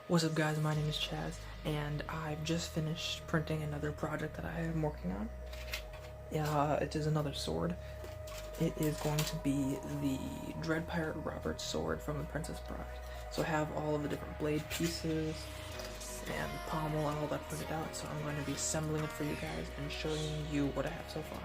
What's up guys, my name is Chaz, and I've just finished printing another project that I am working on. It is another sword. It is going to be the Dread Pirate Robert sword from The Princess Bride. So I have all of the different blade pieces and pommel and all that printed out, so I'm going to be assembling it for you guys and showing you what I have so far.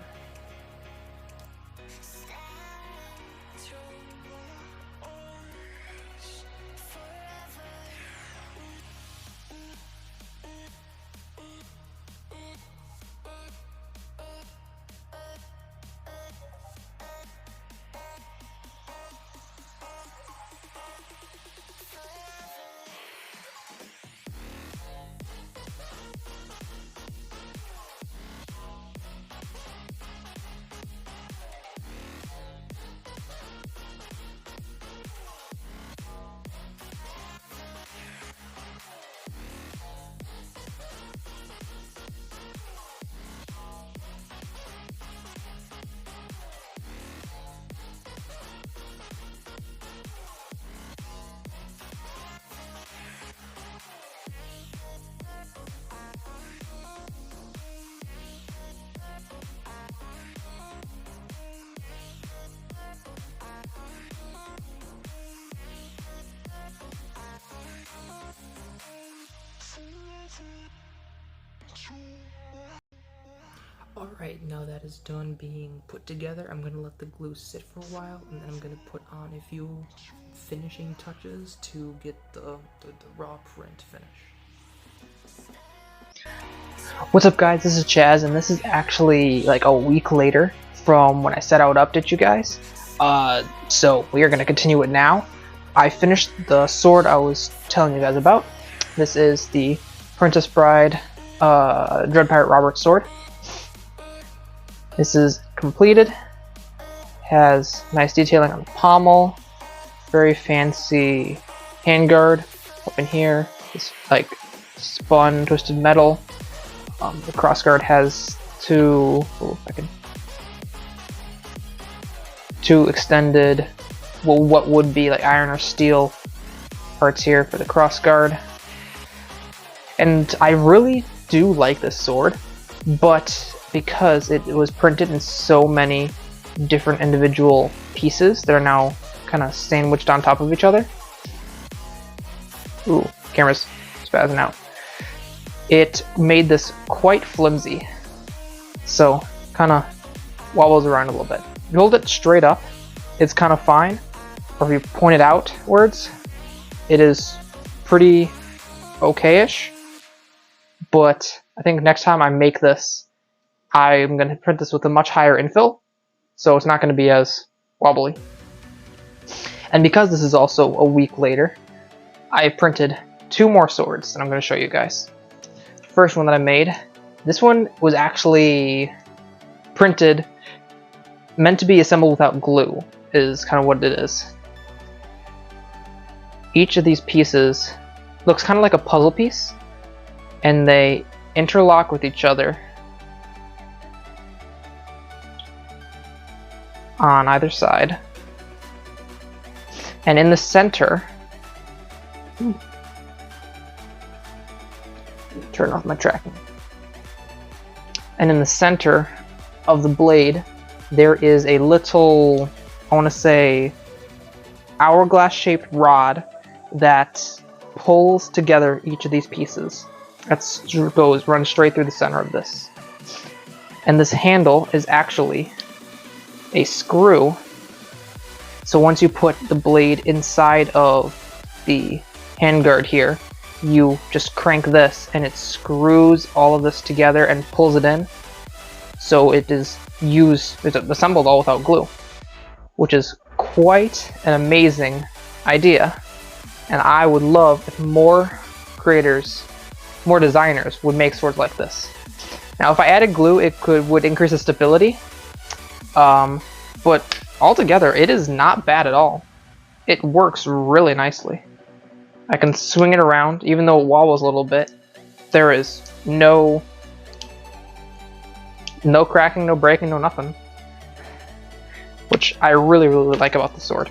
Alright, now that is done being put together, I'm going to let the glue sit for a while, and then I'm going to put on a few finishing touches to get the raw print finish. What's up guys, this is Chaz, and this is actually like a week later from when I said I would update you guys. So we are going to continue it now. I finished the sword I was telling you guys about. This is the Princess Bride Dread Pirate Robert sword. This is completed, has nice detailing on the pommel, very fancy handguard up in here, it's like spun twisted metal. The crossguard has two extended, well, what would be like iron or steel parts here for the crossguard. And I really do like this sword, but because it was printed in so many different individual pieces that are now kind of sandwiched on top of each other. Ooh, camera's spazzing out. It made this quite flimsy, so kind of wobbles around a little bit. If you hold it straight up, it's kind of fine, or if you point it outwards, it is pretty okay-ish. But I think next time I make this, I'm going to print this with a much higher infill, so it's not going to be as wobbly. And because this is also a week later, I printed two more swords that I'm going to show you guys. The first one that I made, this one was actually printed, meant to be assembled without glue, is kind of what it is. Each of these pieces looks kind of like a puzzle piece, and they interlock with each other on either side. And in the center, turn off my tracking. And in the center of the blade, there is a little, I want to say, hourglass-shaped rod that pulls together each of these pieces. That runs straight through the center of this. And this handle is actually a screw, so once you put the blade inside of the handguard here, you just crank this and it screws all of this together and pulls it in, so it is it's assembled all without glue, which is quite an amazing idea. And I would love if more creators, more designers would make swords like this. Now if I added glue, it would increase the stability. But altogether, it is not bad at all. It works really nicely. I can swing it around, even though it wobbles a little bit. There is no cracking, no breaking, no nothing. Which I really, really like about the sword.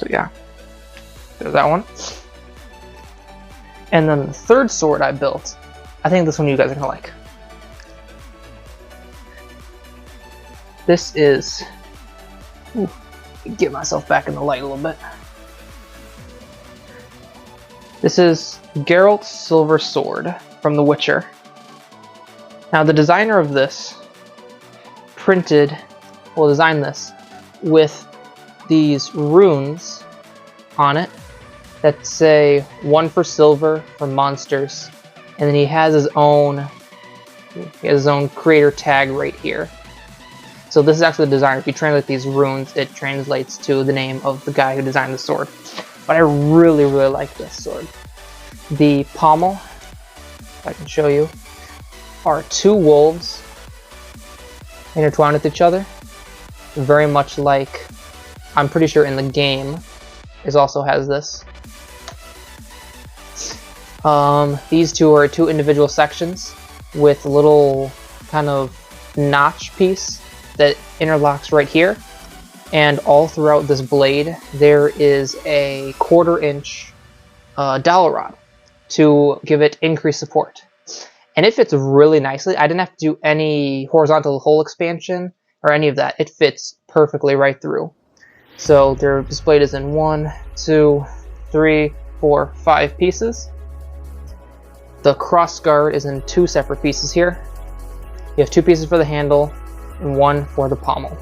So yeah, there's that one. And then the third sword I built, I think this one you guys are gonna like. This is, get myself back in the light a little bit. This is Geralt's Silver Sword from The Witcher. Now the designer of this designed this with these runes on it that say 1 for silver for monsters, and then he has his own creator tag right here. So this is actually the designer. If you translate these runes, it translates to the name of the guy who designed the sword. But I really like this sword. The pommel, if I can show you, are 2 wolves intertwined with each other. Very much like, I'm pretty sure in the game, it also has this. These two are 2 individual sections with a little kind of notch piece that interlocks right here. And all throughout this blade, there is a 1/4 inch dowel rod to give it increased support. And it fits really nicely. I didn't have to do any horizontal hole expansion or any of that. It fits perfectly right through. So they're displayed as in 1, 2, 3, 4, 5 pieces. The cross guard is in 2 separate pieces here. You have 2 pieces for the handle and 1 for the pommel.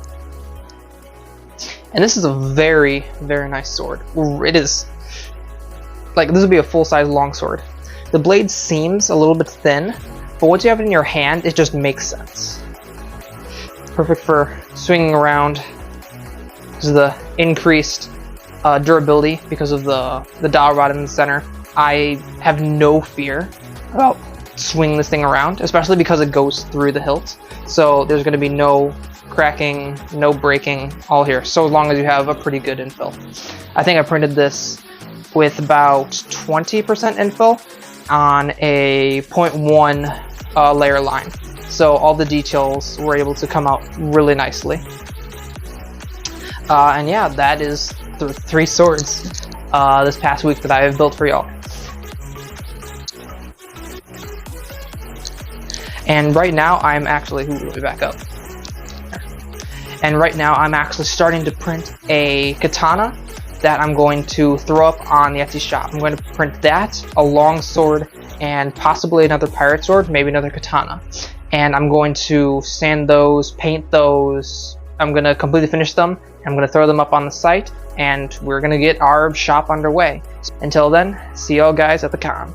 And this is a very nice sword. It is, like, this would be a full-size longsword. The blade seems a little bit thin, but once you have it in your hand, it just makes sense. Perfect for swinging around. This is the increased durability because of the dowel rod in the center. I have no fear about swinging this thing around, especially because it goes through the hilt. So there's going to be no cracking, no breaking, all here, so long as you have a pretty good infill. I think I printed this with about 20% infill on a 0.1 layer line. So all the details were able to come out really nicely. And yeah, that is the 3 swords this past week that I have built for y'all. And right now I'm actually, let me back up. And right now I'm actually starting to print a katana that I'm going to throw up on the Etsy shop. I'm going to print that, a long sword, and possibly another pirate sword, maybe another katana. And I'm going to sand those, paint those, I'm going to completely finish them, I'm going to throw them up on the site, and we're going to get our shop underway. Until then, see y'all guys at the con.